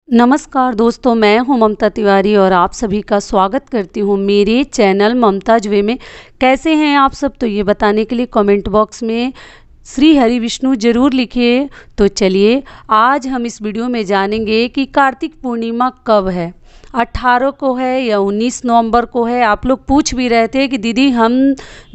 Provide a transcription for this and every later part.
नमस्कार दोस्तों, मैं हूं ममता तिवारी और आप सभी का स्वागत करती हूं मेरे चैनल ममताज वे में। कैसे हैं आप सब? तो ये बताने के लिए कमेंट बॉक्स में श्री हरि विष्णु जरूर लिखिए। तो चलिए आज हम इस वीडियो में जानेंगे कि कार्तिक पूर्णिमा कब है, 18 को है या 19 नवंबर को है। आप लोग पूछ भी रहे थे कि दीदी हम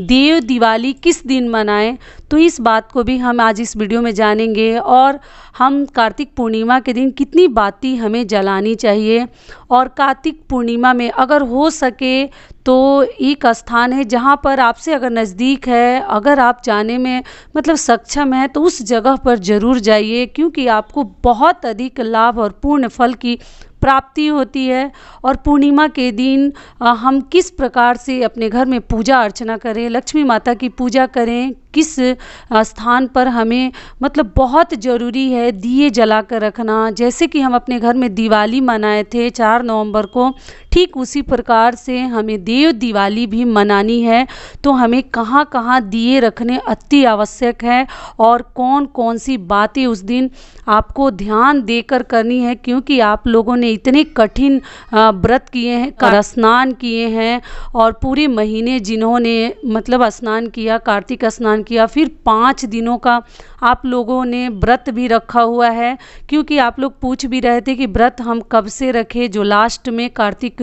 देव दिवाली किस दिन मनाएं, तो इस बात को भी हम आज इस वीडियो में जानेंगे। और हम कार्तिक पूर्णिमा के दिन कितनी बाती हमें जलानी चाहिए, और कार्तिक पूर्णिमा में अगर हो सके तो एक स्थान है जहाँ पर आपसे अगर नज़दीक है, अगर आप जाने में मतलब सक्षम है तो उस जगह पर ज़रूर जाइए, क्योंकि आपको बहुत अधिक लाभ और पूर्ण फल की प्राप्ति होती है। और पूर्णिमा के दिन हम किस प्रकार से अपने घर में पूजा अर्चना करें, लक्ष्मी माता की पूजा करें, किस स्थान पर हमें मतलब बहुत ज़रूरी है दिए जला कर रखना। जैसे कि हम अपने घर में दिवाली मनाए थे 4 नवंबर को, ठीक उसी प्रकार से हमें देव दिवाली भी मनानी है। तो हमें कहाँ कहाँ दिए रखने अति आवश्यक है और कौन कौन सी बातें उस दिन आपको ध्यान देकर करनी है, क्योंकि आप लोगों ने इतने कठिन व्रत किए हैं, स्नान किए हैं, और पूरे महीने जिन्होंने मतलब स्नान किया, कार्तिक स्नान किया, फिर 5 दिनों का आप लोगों ने व्रत भी रखा हुआ है। क्योंकि आप लोग पूछ भी रहे थे कि व्रत हम कब से रखें, जो लास्ट में कार्तिक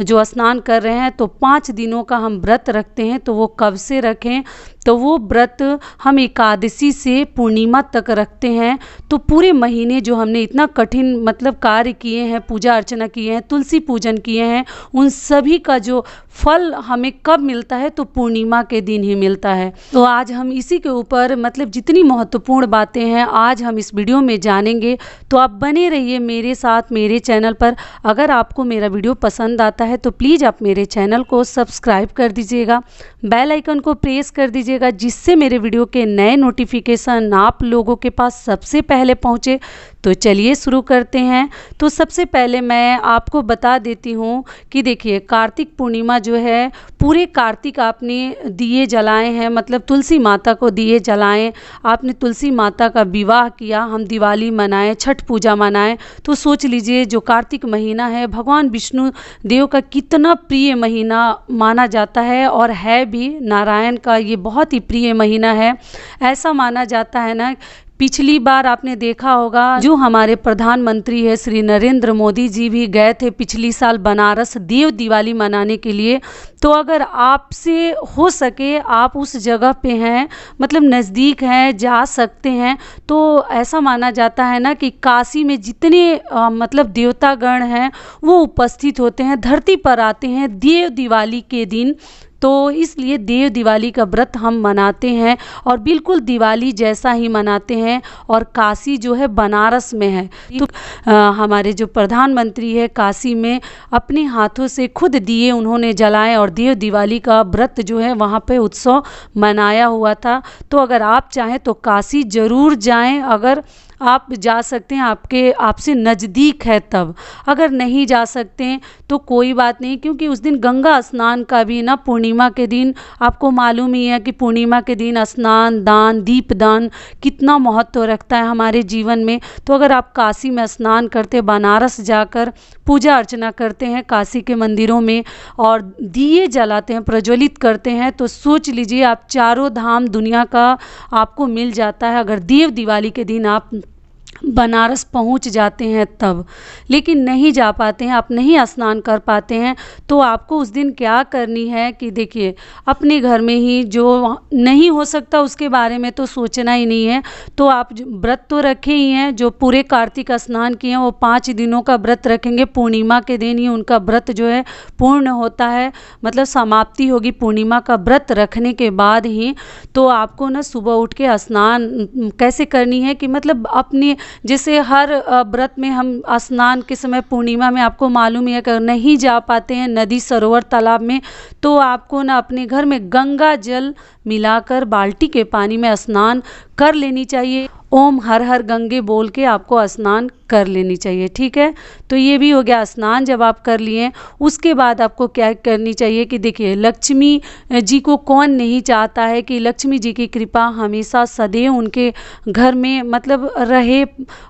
जो स्नान कर रहे हैं तो 5 दिनों का हम व्रत रखते हैं, तो वो कब से रखें। तो वो व्रत हम एकादशी से पूर्णिमा तक रखते हैं। तो पूरे महीने जो हमने इतना कठिन मतलब कार्य किए हैं, पूजा अर्चना किए हैं, तुलसी पूजन किए हैं, उन सभी का जो फल हमें कब मिलता है तो पूर्णिमा के दिन ही मिलता है। तो आज हम इसी के ऊपर मतलब जितनी महत्वपूर्ण बातें हैं आज हम इस वीडियो में जानेंगे। तो आप बने रहिए मेरे साथ मेरे चैनल पर। अगर आपको मेरा वीडियो पसंद आता है तो प्लीज़ आप मेरे चैनल को सब्सक्राइब कर दीजिएगा, बेल आइकन को प्रेस कर दीजिएगा, जिससे मेरे वीडियो के नए नोटिफिकेशन आप लोगों के पास सबसे पहले पहुंचे। तो चलिए शुरू करते हैं। तो सबसे पहले मैं आपको बता देती हूँ कि देखिए कार्तिक पूर्णिमा जो है, पूरे कार्तिक आपने दिए जलाए हैं, मतलब तुलसी माता को दिए जलाएं, आपने तुलसी माता का विवाह किया, हम दिवाली मनाएं, छठ पूजा मनाएं। तो सोच लीजिए जो कार्तिक महीना है भगवान विष्णु देव का कितना प्रिय महीना माना जाता है, और है भी। नारायण का ये बहुत ही प्रिय महीना है। ऐसा माना जाता है ना, पिछली बार आपने देखा होगा जो हमारे प्रधानमंत्री है श्री नरेंद्र मोदी जी भी गए थे पिछली साल बनारस देव दिवाली मनाने के लिए। तो अगर आपसे हो सके आप उस जगह पे हैं, मतलब नज़दीक हैं, जा सकते हैं, तो ऐसा माना जाता है ना कि काशी में जितने मतलब देवतागण हैं वो उपस्थित होते हैं, धरती पर आते हैं देव दिवाली के दिन। तो इसलिए देव दिवाली का व्रत हम मनाते हैं और बिल्कुल दिवाली जैसा ही मनाते हैं। और काशी जो है बनारस में है, तो हमारे जो प्रधानमंत्री है काशी में अपने हाथों से खुद दिए उन्होंने जलाए, और देव दिवाली का व्रत जो है वहाँ पे उत्सव मनाया हुआ था। तो अगर आप चाहें तो काशी ज़रूर जाएं, अगर आप जा सकते हैं, आपसे नज़दीक है तब। अगर नहीं जा सकते हैं तो कोई बात नहीं, क्योंकि उस दिन गंगा स्नान का भी ना, पूर्णिमा के दिन आपको मालूम ही है कि पूर्णिमा के दिन स्नान दान दीपदान कितना महत्व रखता है हमारे जीवन में। तो अगर आप काशी में स्नान करते, बनारस जाकर पूजा अर्चना करते हैं काशी के मंदिरों में, और दिए जलाते हैं, प्रज्वलित करते हैं, तो सोच लीजिए आप चारों धाम दुनिया का आपको मिल जाता है, अगर देव दिवाली के दिन आप बनारस पहुंच जाते हैं तब। लेकिन नहीं जा पाते हैं, आप नहीं स्नान कर पाते हैं, तो आपको उस दिन क्या करनी है कि देखिए अपने घर में ही, जो नहीं हो सकता उसके बारे में तो सोचना ही नहीं है। तो आप व्रत तो रखे ही हैं, जो पूरे कार्तिक स्नान किए हैं वो 5 दिनों का व्रत रखेंगे। पूर्णिमा के दिन ही उनका व्रत जो है पूर्ण होता है, मतलब समाप्ति होगी पूर्णिमा का व्रत रखने के बाद ही। तो आपको ना सुबह उठ के स्नान कैसे करनी है कि मतलब अपने जैसे हर व्रत में हम स्नान के समय पूर्णिमा में आपको मालूम है कि नहीं जा पाते हैं नदी सरोवर तालाब में, तो आपको ना अपने घर में गंगा जल मिलाकर बाल्टी के पानी में स्नान कर लेनी चाहिए। ओम हर हर गंगे बोल के आपको स्नान कर लेनी चाहिए। ठीक है, तो ये भी हो गया स्नान। जब आप कर लिए उसके बाद आपको क्या करनी चाहिए कि देखिए, लक्ष्मी जी को कौन नहीं चाहता है कि लक्ष्मी जी की कृपा हमेशा सदैव उनके घर में मतलब रहे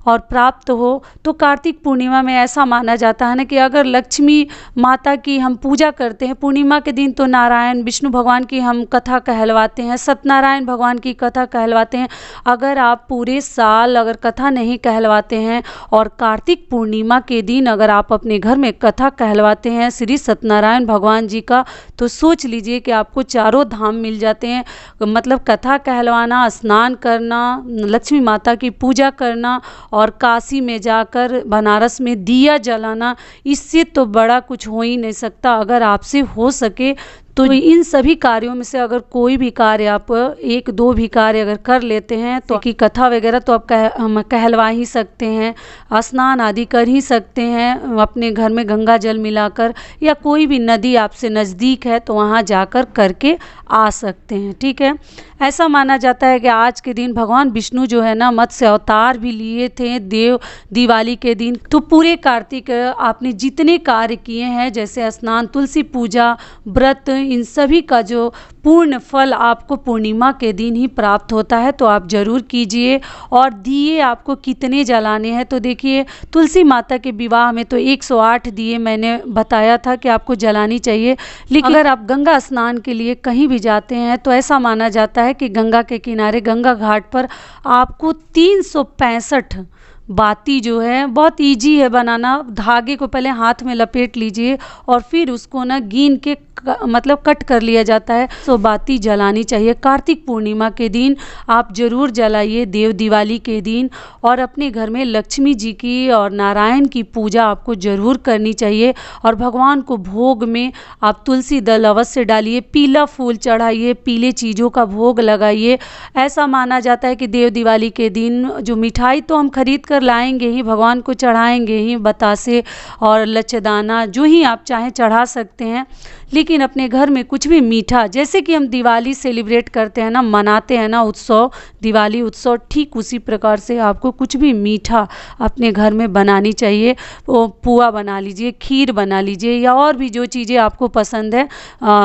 और प्राप्त हो। तो कार्तिक पूर्णिमा में ऐसा माना जाता है ना कि अगर लक्ष्मी माता की हम पूजा करते हैं पूर्णिमा के दिन, तो नारायण विष्णु भगवान की हम कथा कहलवाते हैं, सत्यनारायण भगवान की कथा कहलवाते हैं। अगर आप पूरे साल अगर कथा नहीं कहलवाते हैं और कार्तिक पूर्णिमा के दिन अगर आप अपने घर में कथा कहलवाते हैं श्री सत्यनारायण भगवान जी का, तो सोच लीजिए कि आपको चारों धाम मिल जाते हैं। मतलब कथा कहलवाना, स्नान करना, लक्ष्मी माता की पूजा करना और काशी में जाकर बनारस में दिया जलाना, इससे तो बड़ा कुछ हो ही नहीं सकता। अगर आपसे हो सके तो इन सभी कार्यों में से अगर कोई भी कार्य आप एक दो भी कार्य अगर कर लेते हैं तो की कथा वगैरह तो आप हम कहलवा ही सकते हैं, स्नान आदि कर ही सकते हैं अपने घर में गंगा जल मिलाकर, या कोई भी नदी आपसे नज़दीक है तो वहाँ जाकर करके आ सकते हैं। ठीक है, ऐसा माना जाता है कि आज के दिन भगवान विष्णु जो है ना मत्स्य अवतार भी लिए थे दिवाली के दिन। तो पूरे कार्तिक आपने जितने कार्य किए हैं जैसे स्नान, तुलसी पूजा, व्रत, इन सभी का जो पूर्ण फल आपको पूर्णिमा के दिन ही प्राप्त होता है, तो आप जरूर कीजिए। और दिए आपको कितने जलाने हैं, तो देखिए तुलसी माता के विवाह में तो 108 दिए मैंने बताया था कि आपको जलानी चाहिए। लेकिन अगर आप गंगा स्नान के लिए कहीं भी जाते हैं तो ऐसा माना जाता है कि गंगा के किनारे गंगा घाट पर आपको 365 बाती जो है बहुत इजी है बनाना। धागे को पहले हाथ में लपेट लीजिए और फिर उसको ना गिन के मतलब कट कर लिया जाता है। तो बाती जलानी चाहिए कार्तिक पूर्णिमा के दिन, आप जरूर जलाइए देव दिवाली के दिन। और अपने घर में लक्ष्मी जी की और नारायण की पूजा आपको जरूर करनी चाहिए। और भगवान को भोग में आप तुलसी दल अवश्य डालिए, पीला फूल चढ़ाइए, पीले चीज़ों का भोग लगाइए। ऐसा माना जाता है कि देव दिवाली के दिन जो मिठाई तो हम खरीद कर लाएंगे ही, भगवान को चढ़ाएंगे ही, बतासे और लच्छेदाना जो ही आप चाहें चढ़ा सकते हैं। लेकिन अपने घर में कुछ भी मीठा, जैसे कि हम दिवाली सेलिब्रेट करते हैं ना, मनाते हैं ना उत्सव, दिवाली उत्सव, ठीक उसी प्रकार से आपको कुछ भी मीठा अपने घर में बनानी चाहिए। वो पुआ बना लीजिए, खीर बना लीजिए, या और भी जो चीज़ें आपको पसंद है।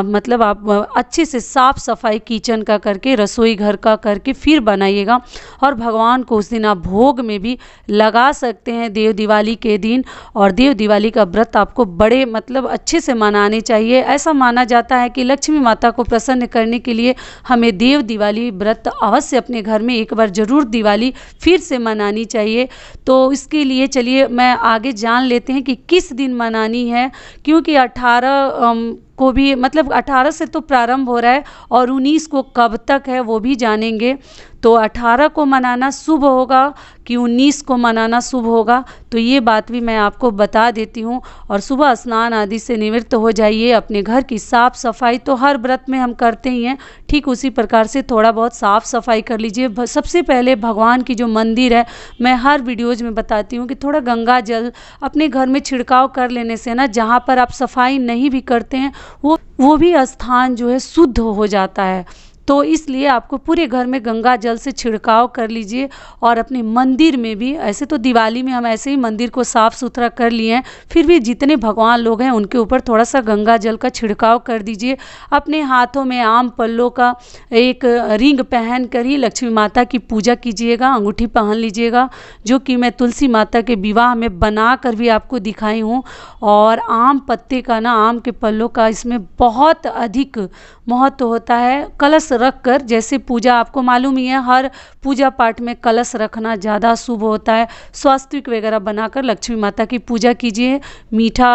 मतलब आप अच्छे से साफ सफाई किचन का करके, रसोई घर का करके फिर बनाइएगा। और भगवान को उस दिन आप भोग में भी लगा सकते हैं देव दिवाली के दिन। और देव दिवाली का व्रत आपको बड़े मतलब अच्छे से मनाने चाहिए। ऐसा माना जाता है कि लक्ष्मी माता को प्रसन्न करने के लिए हमें देव दिवाली व्रत अवश्य अपने घर में एक बार जरूर दिवाली फिर से मनानी चाहिए। तो इसके लिए चलिए मैं आगे जान लेते हैं कि किस दिन मनानी है, क्योंकि 18 को भी मतलब 18 से तो प्रारंभ हो रहा है और 19 को कब तक है वो भी जानेंगे। तो 18 को मनाना शुभ होगा कि 19 को मनाना शुभ होगा, तो ये बात भी मैं आपको बता देती हूँ। और सुबह स्नान आदि से निवृत्त हो जाइए। अपने घर की साफ़ सफाई तो हर व्रत में हम करते ही हैं, ठीक उसी प्रकार से थोड़ा बहुत साफ़ सफाई कर लीजिए। सबसे पहले भगवान की जो मंदिर है, मैं हर वीडियोज़ में बताती हूँ कि थोड़ा गंगा जल अपने घर में छिड़काव कर लेने से ना, जहाँ पर आप सफाई नहीं भी करते हैं वो भी स्थान जो है शुद्ध हो जाता है। तो इसलिए आपको पूरे घर में गंगा जल से छिड़काव कर लीजिए। और अपने मंदिर में भी, ऐसे तो दिवाली में हम ऐसे ही मंदिर को साफ़ सुथरा कर लिए हैं, फिर भी जितने भगवान लोग हैं उनके ऊपर थोड़ा सा गंगा जल का छिड़काव कर दीजिए। अपने हाथों में आम पल्लों का एक रिंग पहन कर ही लक्ष्मी माता की पूजा कीजिएगा, अंगूठी पहन लीजिएगा, जो कि मैं तुलसी माता के विवाह में बना कर भी आपको दिखाई हूँ। और आम पत्ते का ना, आम के पल्लों का इसमें बहुत अधिक महत्व होता है। कलश रख कर, जैसे पूजा आपको मालूम ही है, हर पूजा पाठ में कलश रखना ज़्यादा शुभ होता है। स्वास्तिक वगैरह बनाकर लक्ष्मी माता की पूजा कीजिए। मीठा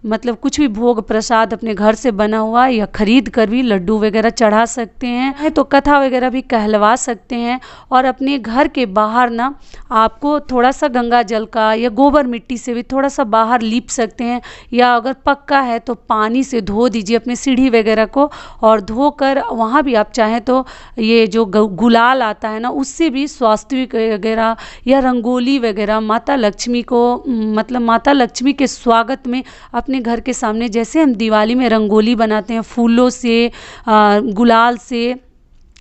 मतलब कुछ भी भोग प्रसाद अपने घर से बना हुआ या खरीद कर भी लड्डू वगैरह चढ़ा सकते हैं, तो कथा वगैरह भी कहलवा सकते हैं। और अपने घर के बाहर ना आपको थोड़ा सा गंगा जल का या गोबर मिट्टी से भी थोड़ा सा बाहर लीप सकते हैं, या अगर पक्का है तो पानी से धो दीजिए अपने सीढ़ी वगैरह को। और धोकर वहाँ भी आप चाहें तो ये जो गुलाल आता है ना, उससे भी स्वास्तिक वगैरह या रंगोली वगैरह माता लक्ष्मी को मतलब माता लक्ष्मी के स्वागत में अपने घर के सामने, जैसे हम दिवाली में रंगोली बनाते हैं फूलों से, गुलाल से,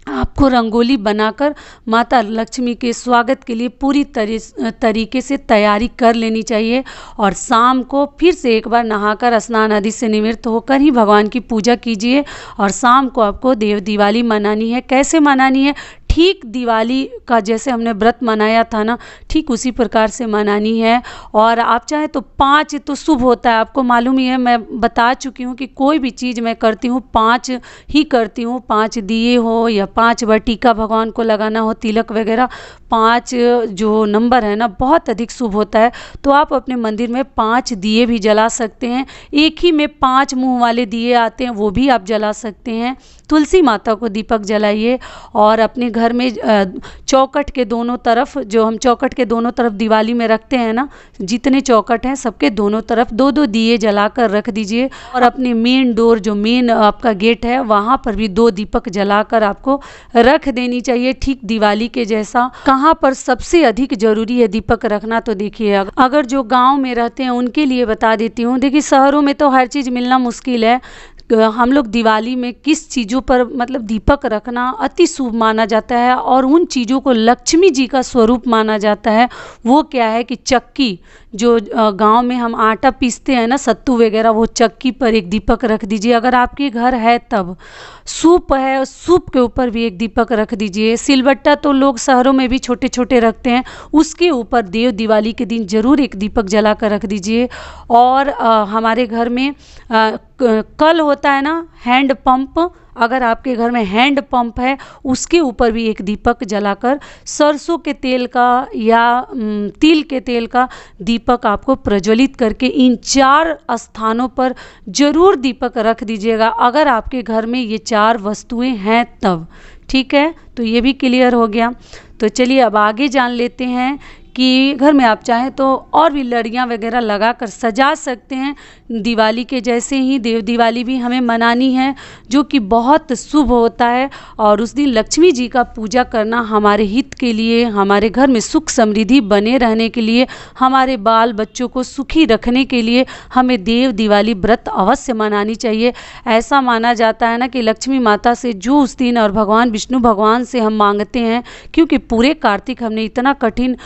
आपको रंगोली बनाकर माता लक्ष्मी के स्वागत के लिए पूरी तरीके से तैयारी कर लेनी चाहिए। और शाम को फिर से एक बार नहाकर स्नान आदि से निवृत्त होकर ही भगवान की पूजा कीजिए। और शाम को आपको देव दिवाली मनानी है। कैसे मनानी है? ठीक दिवाली का जैसे हमने व्रत मनाया था ना, ठीक उसी प्रकार से मनानी है। और आप चाहे तो 5 तो शुभ होता है, आपको मालूम ही है, मैं बता चुकी हूँ कि कोई भी चीज़ मैं करती हूँ 5 ही करती हूँ। 5 दिए हो या 5 बार टीका भगवान को लगाना हो, तिलक वगैरह, 5 जो नंबर है ना बहुत अधिक शुभ होता है। तो आप अपने मंदिर में 5 दिए भी जला सकते हैं। एक ही में 5 मुँह वाले दिए आते हैं, वो भी आप जला सकते हैं। तुलसी माता को दीपक जलाइए। और अपने घर में चौखट के दोनों तरफ, जो हम चौखट के दोनों तरफ दिवाली में रखते हैं ना, जितने चौखट हैं सबके दोनों तरफ 2-2 दिए जलाकर रख दीजिए। और अपने मेन डोर, जो मेन आपका गेट है, वहाँ पर भी 2 दीपक जलाकर आपको रख देनी चाहिए, ठीक दिवाली के जैसा। कहाँ पर सबसे अधिक जरूरी है दीपक रखना, तो देखिए अगर जो गाँव में रहते हैं उनके लिए बता देती हूँ। देखिए शहरों में तो हर चीज़ मिलना मुश्किल है। हम लोग दिवाली में किस चीज़ों पर मतलब दीपक रखना अति शुभ माना जाता है और उन चीज़ों को लक्ष्मी जी का स्वरूप माना जाता है। वो क्या है कि चक्की, जो गांव में हम आटा पीसते हैं ना, सत्तू वगैरह, वो चक्की पर एक दीपक रख दीजिए अगर आपके घर है तब। सूप है, सूप के ऊपर भी एक दीपक रख दीजिए। सिलबट्टा तो लोग शहरों में भी छोटे छोटे रखते हैं, उसके ऊपर देव दिवाली के दिन ज़रूर एक दीपक जला कर रख दीजिए। और हमारे घर में कल होता है ना हैंड पंप, अगर आपके घर में हैंड पंप है उसके ऊपर भी एक दीपक जलाकर सरसों के तेल का या तिल के तेल का दीपक आपको प्रज्वलित करके इन 4 स्थानों पर जरूर दीपक रख दीजिएगा, अगर आपके घर में ये 4 वस्तुएं हैं तब। ठीक है, तो ये भी क्लियर हो गया। तो चलिए अब आगे जान लेते हैं कि घर में आप चाहें तो और भी लड़ियाँ वगैरह लगाकर सजा सकते हैं। दिवाली के जैसे ही देव दिवाली भी हमें मनानी है, जो कि बहुत शुभ होता है। और उस दिन लक्ष्मी जी का पूजा करना हमारे हित के लिए, हमारे घर में सुख समृद्धि बने रहने के लिए, हमारे बाल बच्चों को सुखी रखने के लिए हमें देव दिवाली व्रत अवश्य मनानी चाहिए। ऐसा माना जाता है ना कि लक्ष्मी माता से जो उस दिन और भगवान विष्णु भगवान से हम मांगते हैं, क्योंकि पूरे कार्तिक हमने इतना कठिन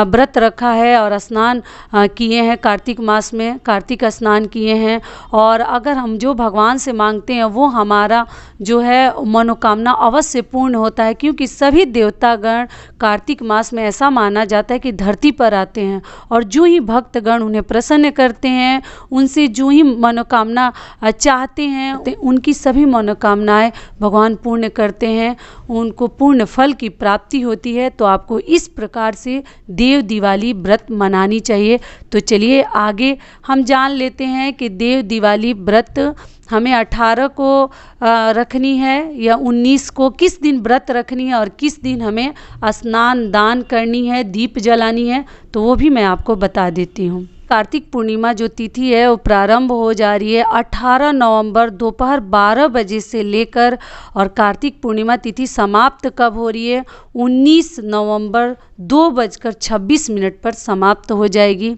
व्रत रखा है और स्नान किए हैं, कार्तिक मास में कार्तिक स्नान किए हैं। और अगर हम जो भगवान से मांगते हैं वो हमारा जो है मनोकामना अवश्य पूर्ण होता है, क्योंकि सभी देवतागण कार्तिक मास में ऐसा माना जाता है कि धरती पर आते हैं और जो ही भक्तगण उन्हें प्रसन्न करते हैं, उनसे जो ही मनोकामना चाहते हैं, उनकी सभी मनोकामनाएं भगवान पूर्ण करते हैं, उनको पूर्ण फल की प्राप्ति होती है। तो आपको इस प्रकार से देव दिवाली व्रत मनानी चाहिए। तो चलिए आगे हम जान लेते हैं कि देव दिवाली व्रत हमें 18 को रखनी है या 19 को, किस दिन व्रत रखनी है और किस दिन हमें स्नान दान करनी है, दीप जलानी है, तो वो भी मैं आपको बता देती हूँ। कार्तिक पूर्णिमा जो तिथि है वो प्रारंभ हो जा रही है 18 नवंबर दोपहर 12 बजे से लेकर, और कार्तिक पूर्णिमा तिथि समाप्त कब हो रही है? 19 नवंबर 2:26 पर समाप्त हो जाएगी।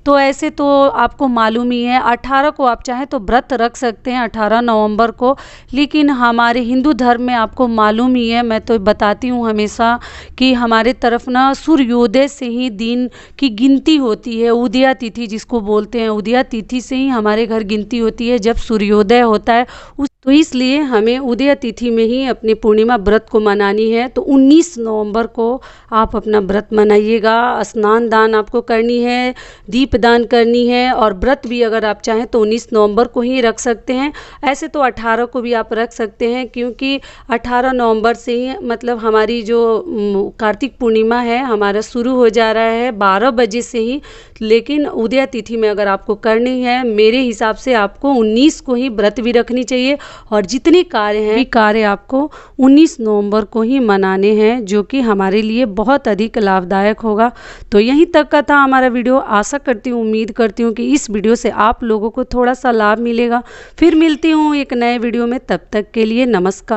तो ऐसे तो आपको मालूम ही है 18 को आप चाहें तो व्रत रख सकते हैं, 18 नवंबर को, लेकिन हमारे हिंदू धर्म में आपको मालूम ही है, मैं तो बताती हूँ हमेशा कि हमारे तरफ ना सूर्योदय से ही दिन की गिनती होती है। उदया तिथि जिसको बोलते हैं, उदया तिथि से ही हमारे घर गिनती होती है, जब सूर्योदय होता है तो इसलिए हमें उदय तिथि में ही अपनी पूर्णिमा व्रत को मनानी है। तो 19 नवंबर को आप अपना व्रत मनाइएगा। स्नान दान आपको करनी है, दीप दान करनी है, और व्रत भी अगर आप चाहें तो 19 नवंबर को ही रख सकते हैं। ऐसे तो 18 को भी आप रख सकते हैं, क्योंकि 18 नवंबर से ही मतलब हमारी जो कार्तिक पूर्णिमा है हमारा शुरू हो जा रहा है 12 बजे से ही। लेकिन उदय तिथि में अगर आपको करनी है, मेरे हिसाब से आपको 19 को ही व्रत भी रखनी चाहिए, और जितने कार्य हैं कार्य आपको 19 नवंबर को ही मनाने हैं, जो कि हमारे लिए बहुत अधिक लाभदायक होगा। तो यहीं तक का था हमारा वीडियो। आशा करती हूँ, उम्मीद करती हूँ कि इस वीडियो से आप लोगों को थोड़ा सा लाभ मिलेगा। फिर मिलती हूँ एक नए वीडियो में, तब तक के लिए नमस्कार।